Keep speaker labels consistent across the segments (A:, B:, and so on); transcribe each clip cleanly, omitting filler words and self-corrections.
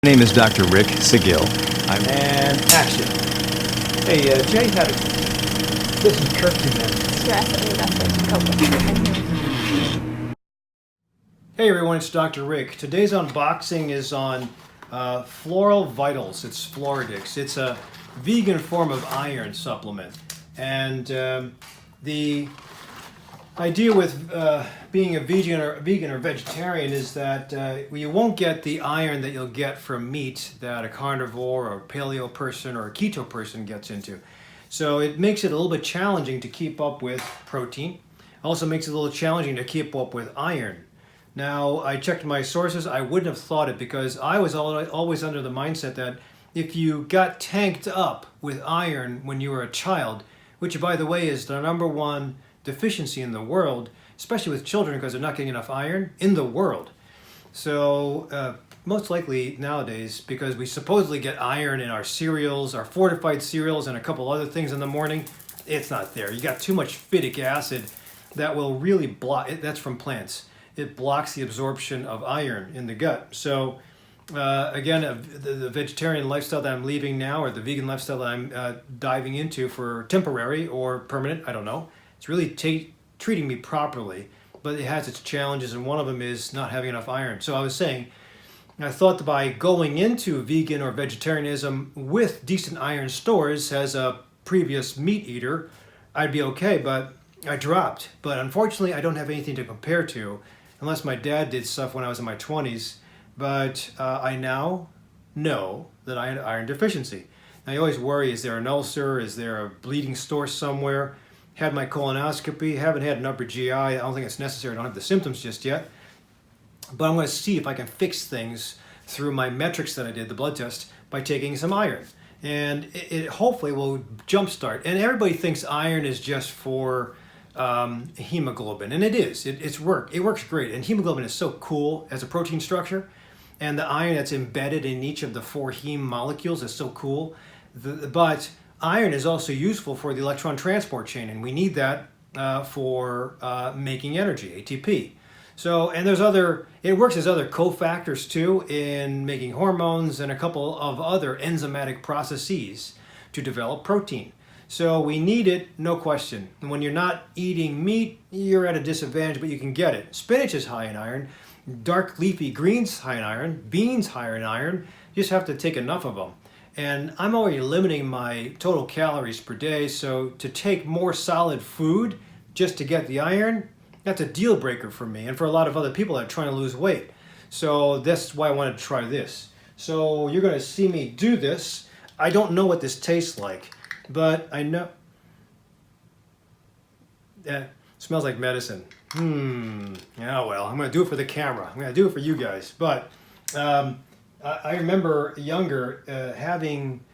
A: My name is Dr. Rick Seguil.
B: And action. Hey, Jay, this is Kirk Hey everyone, it's Dr. Rick. Today's unboxing is on Floral Vitals. It's Floradix. It's a vegan form of iron supplement. And the idea with being a vegan or vegetarian is that you won't get the iron that you'll get from meat that a carnivore or paleo person or a keto person gets into. So it makes it a little bit challenging to keep up with protein. Also makes it a little challenging to keep up with iron. Now, I checked my sources. I wouldn't have thought it because I was always under the mindset that if you got tanked up with iron when you were a child, which by the way is the number one deficiency in the world, especially with children because they're not getting enough iron in the world. So most likely nowadays, because we supposedly get iron in our cereals, our fortified cereals, and a couple other things in the morning, it's not there. You got too much phytic acid that will really block it. That's from plants. It blocks the absorption of iron in the gut. So again, the vegetarian lifestyle that I'm leaving now, or the vegan lifestyle that I'm diving into for temporary or permanent, I don't know. It's really treating me properly, but it has its challenges, and one of them is not having enough iron. So I was saying, I thought that by going into vegan or vegetarianism with decent iron stores as a previous meat eater, I'd be okay, but I dropped. But unfortunately, I don't have anything to compare to, unless my dad did stuff when I was in my 20s. But I now know that I had iron deficiency. Now, you always worry, is there an ulcer? Is there a bleeding source somewhere? Had my colonoscopy, haven't had an upper GI. I don't think it's necessary. I don't have the symptoms just yet. But I'm going to see if I can fix things through my metrics that I did, the blood test, by taking some iron. And it hopefully will jumpstart. And everybody thinks iron is just for hemoglobin, and it is. It works great. And hemoglobin is so cool as a protein structure. And the iron that's embedded in each of the 4 heme molecules is so cool. But iron is also useful for the electron transport chain, and we need that for making energy, ATP. So, and it works as other cofactors too in making hormones and a couple of other enzymatic processes to develop protein. So we need it, no question. And when you're not eating meat, you're at a disadvantage, but you can get it. Spinach is high in iron, dark leafy greens high in iron, beans higher in iron. You just have to take enough of them. And I'm already limiting my total calories per day, so to take more solid food just to get the iron, that's a deal breaker for me and for a lot of other people that are trying to lose weight. So that's why I wanted to try this. So you're going to see me do this. I don't know what this tastes like, but I know it smells like medicine. Yeah, well, I'm going to do it for the camera. I'm going to do it for you guys. But I remember younger having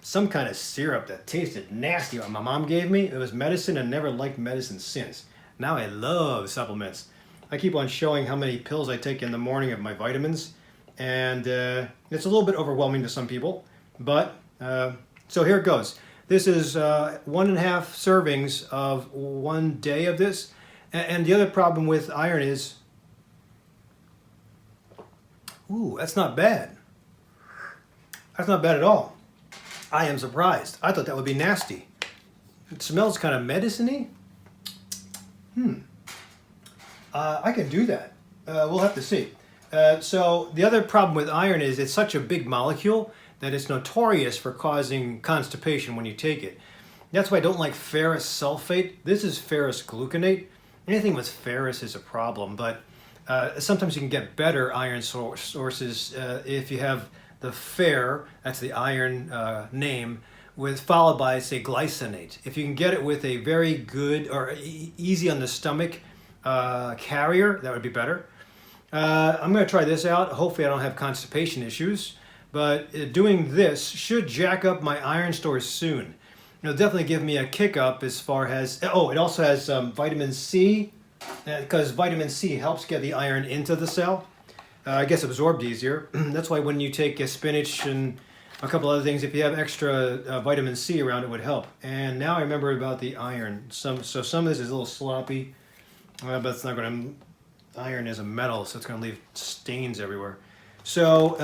B: some kind of syrup that tasted nasty. My mom gave me. It was medicine, and never liked medicine since. Now I love supplements. I keep on showing how many pills I take in the morning of my vitamins, and it's a little bit overwhelming to some people. But so here it goes. This is 1.5 servings of 1 day of this. And the other problem with iron is, ooh, that's not bad. That's not bad at all. I am surprised. I thought that would be nasty. It smells kind of medicine-y. I can do that. We'll have to see. So the other problem with iron is it's such a big molecule that it's notorious for causing constipation when you take it. That's why I don't like ferrous sulfate. This is ferrous gluconate. Anything with ferrous is a problem, but sometimes you can get better iron sources if you have the fer, that's the iron name, followed by, say, glycinate. If you can get it with a very good or easy on the stomach carrier, that would be better. I'm going to try this out. Hopefully I don't have constipation issues, but doing this should jack up my iron stores soon. It'll definitely give me a kick up as far as, it also has vitamin C, because vitamin C helps get the iron into the cell. I guess absorbed easier. That's why when you take spinach and a couple other things, if you have extra vitamin C around, it would help. And now I remember about the iron. So some of this is a little sloppy, but it's not going to, iron is a metal, so it's going to leave stains everywhere. So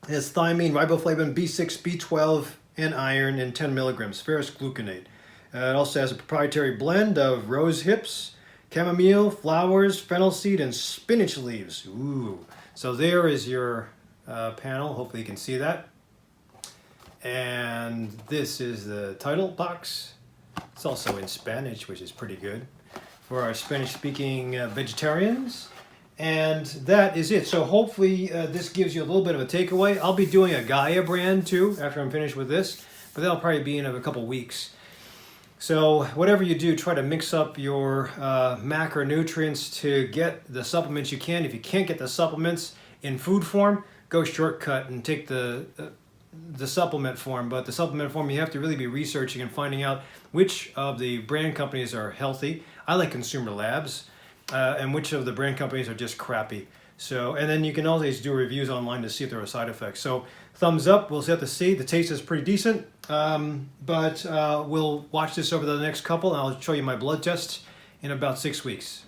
B: It has thiamine, riboflavin, B6, B12, and iron in 10 milligrams, ferrous gluconate. It also has a proprietary blend of rose hips, chamomile, flowers, fennel seed, and spinach leaves. Ooh. So there is your panel. Hopefully you can see that. And this is the title box. It's also in Spanish, which is pretty good for our Spanish-speaking vegetarians. And that is it. So hopefully this gives you a little bit of a takeaway. I'll be doing a Gaia brand too after I'm finished with this, but that'll probably be in a couple weeks. So whatever you do, try to mix up your macronutrients to get the supplements you can. If you can't get the supplements in food form, go shortcut and take the supplement form. But the supplement form, you have to really be researching and finding out which of the brand companies are healthy. I like Consumer Labs. And which of the brand companies are just crappy. So, and then you can always do reviews online to see if there are side effects. So, thumbs up. We'll have to see. The taste is pretty decent, but we'll watch this over the next couple, and I'll show you my blood test in about 6 weeks.